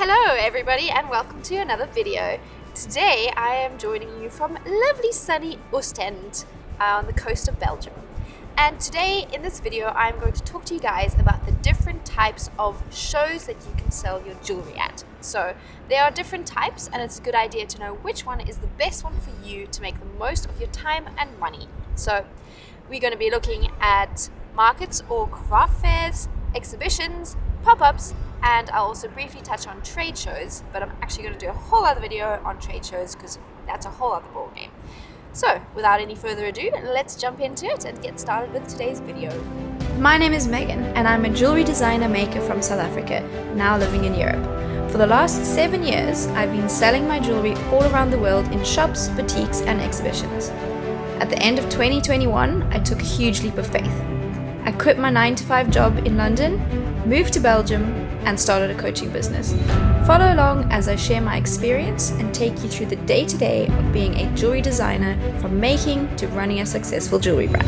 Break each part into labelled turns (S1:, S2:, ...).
S1: Hello everybody and welcome to another video. Today I am joining you from lovely sunny Ostend on the coast of Belgium. And today in this video I'm going to talk to you guys about the different types of shows that you can sell your jewelry at. So there are different types and it's a good idea to know which one is the best one for you to make the most of your time and money. So we're going to be looking at markets or craft fairs, exhibitions, pop-ups, and I'll also briefly touch on trade shows, but I'm actually going to do a whole other video on trade shows because that's a whole other ballgame. So without any further ado, let's jump into it and get started with today's video.
S2: My name is Megan and I'm a jewelry designer maker from South Africa, now living in Europe. For the last 7 years, I've been selling my jewelry all around the world in shops, boutiques and exhibitions. At the end of 2021, I took a huge leap of faith. I quit my 9-to-5 job in London, moved to Belgium and started a coaching business. Follow along as I share my experience and take you through the day-to-day of being a jewelry designer, from making to running a successful jewelry brand.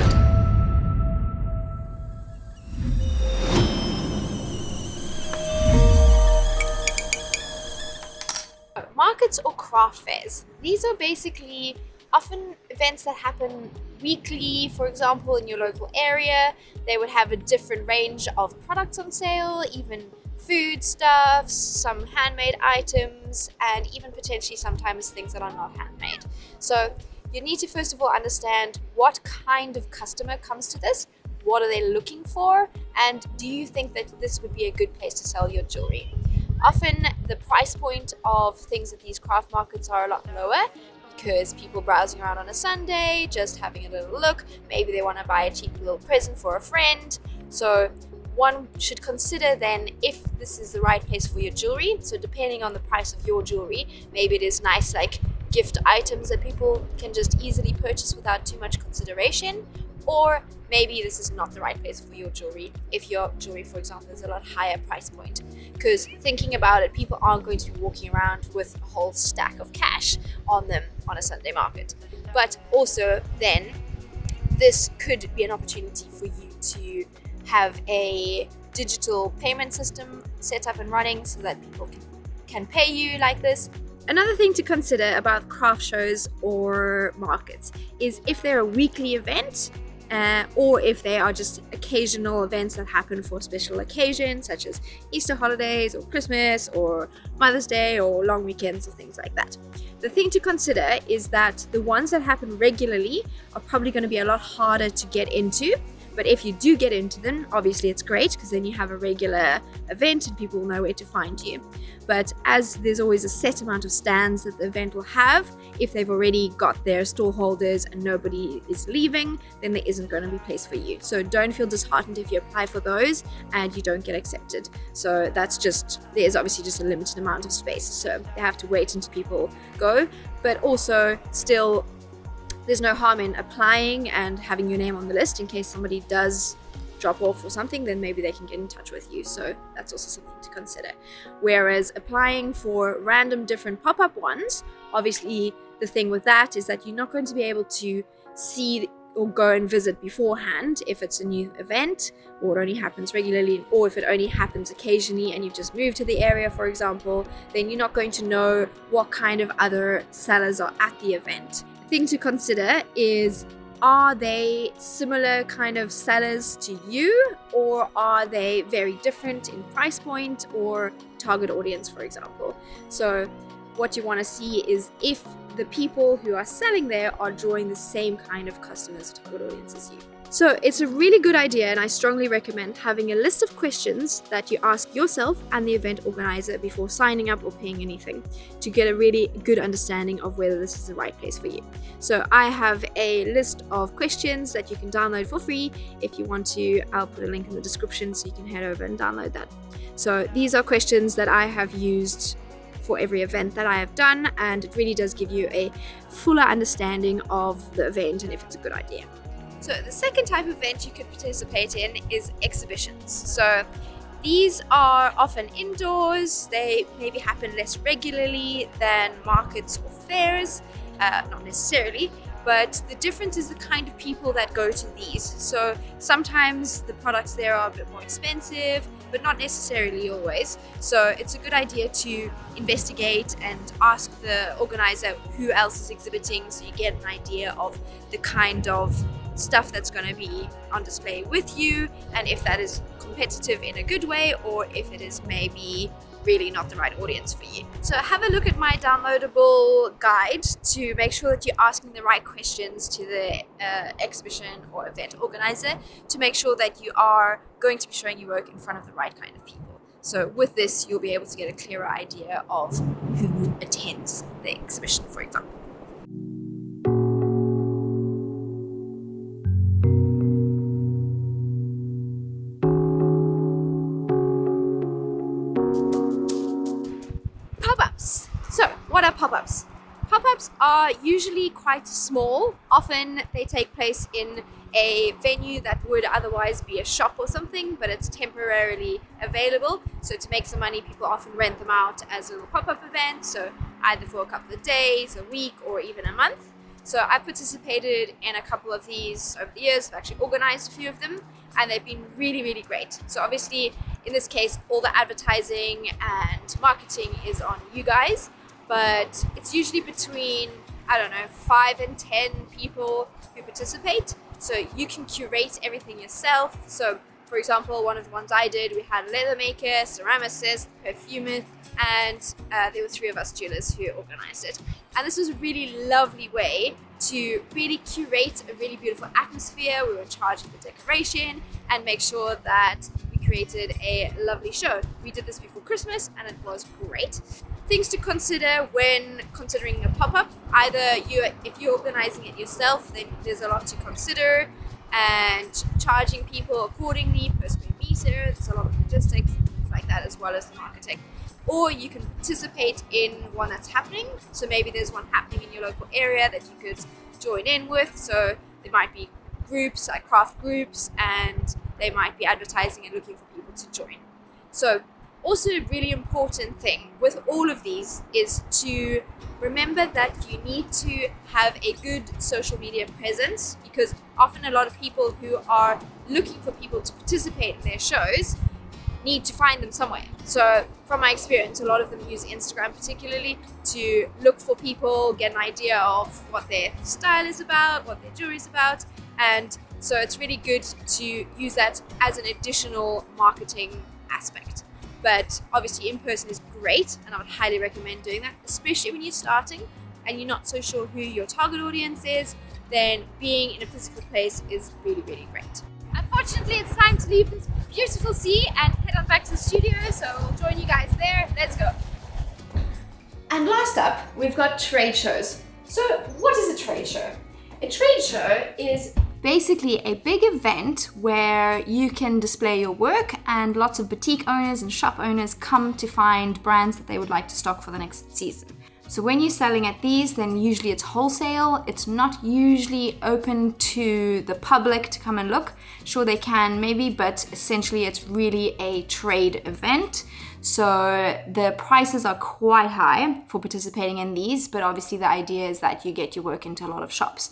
S1: Markets or craft fairs. These are basically often events that happen weekly. For example, in your local area, they would have a different range of products on sale, even foodstuffs, some handmade items, and even potentially sometimes things that are not handmade. So you need to first of all understand what kind of customer comes to this, what are they looking for, and do you think that this would be a good place to sell your jewelry? Often the price point of things at these craft markets are a lot lower, because people browsing around on a Sunday, just having a little look, maybe they want to buy a cheap little present for a friend. So one should consider then if this is the right place for your jewelry. So depending on the price of your jewelry, maybe it is nice like gift items that people can just easily purchase without too much consideration, or maybe this is not the right place for your jewelry if your jewelry, for example, is a lot higher price point. Because thinking about it, people aren't going to be walking around with a whole stack of cash on them on a Sunday market. But also then this could be an opportunity for you to have a digital payment system set up and running so that people can pay you like this. Another thing to consider about craft shows or markets is if they're a weekly event, or if they are just occasional events that happen for special occasions such as Easter holidays or Christmas or Mother's Day or long weekends or things like that. The thing to consider is that the ones that happen regularly are probably going to be a lot harder to get into. But if you do get into them, obviously it's great because then you have a regular event and people will know where to find you. But as there's always a set amount of stands that the event will have, if they've already got their store holders and nobody is leaving, then there isn't going to be place for you. So don't feel disheartened if you apply for those and you don't get accepted. So there's obviously just a limited amount of space. So they have to wait until people go. But also still, there's no harm in applying and having your name on the list in case somebody does drop off or something, then maybe they can get in touch with you. So that's also something to consider. Whereas applying for random different pop-up ones, obviously the thing with that is that you're not going to be able to see or go and visit beforehand if it's a new event or it only happens regularly, or if it only happens occasionally and you've just moved to the area, for example, then you're not going to know what kind of other sellers are at the event. Thing to consider is, are they similar kind of sellers to you, or are they very different in price point or target audience, for example? So what you want to see is if the people who are selling there are drawing the same kind of customers, target audience as you. So it's a really good idea, and I strongly recommend having a list of questions that you ask yourself and the event organizer before signing up or paying anything, to get a really good understanding of whether this is the right place for you. So I have a list of questions that you can download for free. If you want to, I'll put a link in the description so you can head over and download that. So these are questions that I have used for every event that I have done, and it really does give you a fuller understanding of the event and if it's a good idea. So the second type of event you could participate in is exhibitions. So these are often indoors. They maybe happen less regularly than markets or fairs, not necessarily,
S2: but the difference is the kind of people that go to these. So sometimes the products there are a bit more expensive, but not necessarily always. So it's a good idea to investigate and ask the organizer who else is exhibiting, so you get an idea of the kind of stuff that's going to be on display with you, and if that is competitive in a good way or if it is maybe really not the right audience for you. So have a look at my downloadable guide to make sure that you're asking the right questions to the exhibition or event organizer, to make sure that you are going to be showing your work in front of the right kind of people. So with this, you'll be able to get a clearer idea of who attends the exhibition, for example. Pop-ups. So what are pop-ups? Pop-ups are usually quite small. Often they take place in a venue that would otherwise be a shop or something, but it's temporarily available. So to make some money, people often rent them out as a little pop-up event, so either for a couple of days, a week, or even a month. So I've participated in a couple of these over the years. I've actually organized a few of them, and they've been really, really great. So obviously, in this case, all the advertising and marketing is on you guys, but it's usually between, 5 and 10 people who participate. So you can curate everything yourself. So for example, one of the ones I did, we had a leather maker, ceramicist, perfumer, and there were 3 of us jewelers who organized it. And this was a really lovely way to really curate a really beautiful atmosphere. We were in charge of the decoration and make sure that we created a lovely show. We did this before Christmas and it was great. Things to consider when considering a pop-up. Either if you're organizing it yourself, then there's a lot to consider, and charging people accordingly per square meter. There's a lot of logistics, things like that, as well as the marketing. Or you can participate in one that's happening. So maybe there's one happening in your local area that you could join in with. So there might be groups, like craft groups, and they might be advertising and looking for people to join. So also a really important thing with all of these is to remember that you need to have a good social media presence, because often a lot of people who are looking for people to participate in their shows need to find them somewhere. So from my experience, a lot of them use Instagram particularly to look for people, get an idea of what their style is about, what their jewelry is about, and so it's really good to use that as an additional marketing aspect. But obviously in person is great, and I would highly recommend doing that, especially when you're starting and you're not so sure who your target audience is. Then being in a physical place is really, really great. Unfortunately, it's time to leave this beautiful sea and head on back to the studio, so we'll join you guys there. Let's go. And last up, we've got trade shows. So what is a trade show? A trade show is basically a big event where you can display your work, and lots of boutique owners and shop owners come to find brands that they would like to stock for the next season. So when you're selling at these, then usually it's wholesale. It's not usually open to the public to come and look. Sure, they can maybe, but essentially it's really a trade event. So the prices are quite high for participating in these, but obviously the idea is that you get your work into a lot of shops.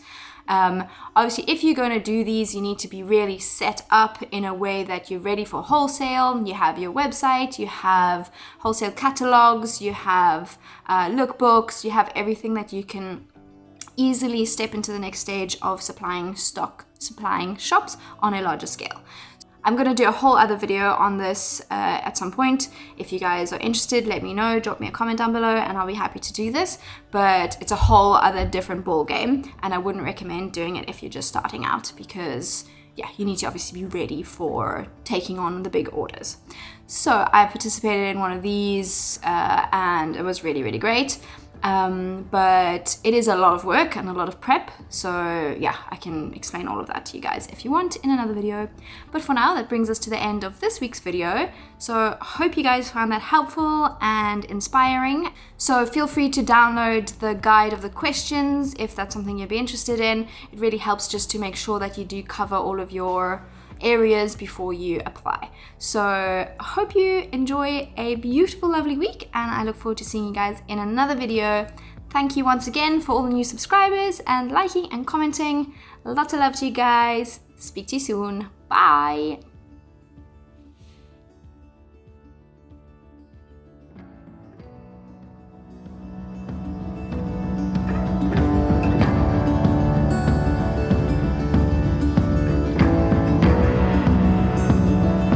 S2: Obviously, if you're going to do these, you need to be really set up in a way that you're ready for wholesale. You have your website, you have wholesale catalogs, you have lookbooks, you have everything that you can easily step into the next stage of supplying shops on a larger scale. I'm going to do a whole other video on this at some point. If you guys are interested, let me know, drop me a comment down below and I'll be happy to do this. But it's a whole other different ball game, and I wouldn't recommend doing it if you're just starting out, because yeah, you need to obviously be ready for taking on the big orders. So I participated in one of these and it was really, really great. But it is a lot of work and a lot of prep, so yeah, I can explain all of that to you guys if you want in another video. But for now, that brings us to the end of this week's video, so I hope you guys found that helpful and inspiring. So feel free to download the guide of the questions if that's something you'd be interested in. It really helps just to make sure that you do cover all of your areas before you apply. So I hope you enjoy a beautiful, lovely week, and I look forward to seeing you guys in another video. Thank you once again for all the new subscribers and liking and commenting. Lots of love to you guys. Speak to you soon. Bye.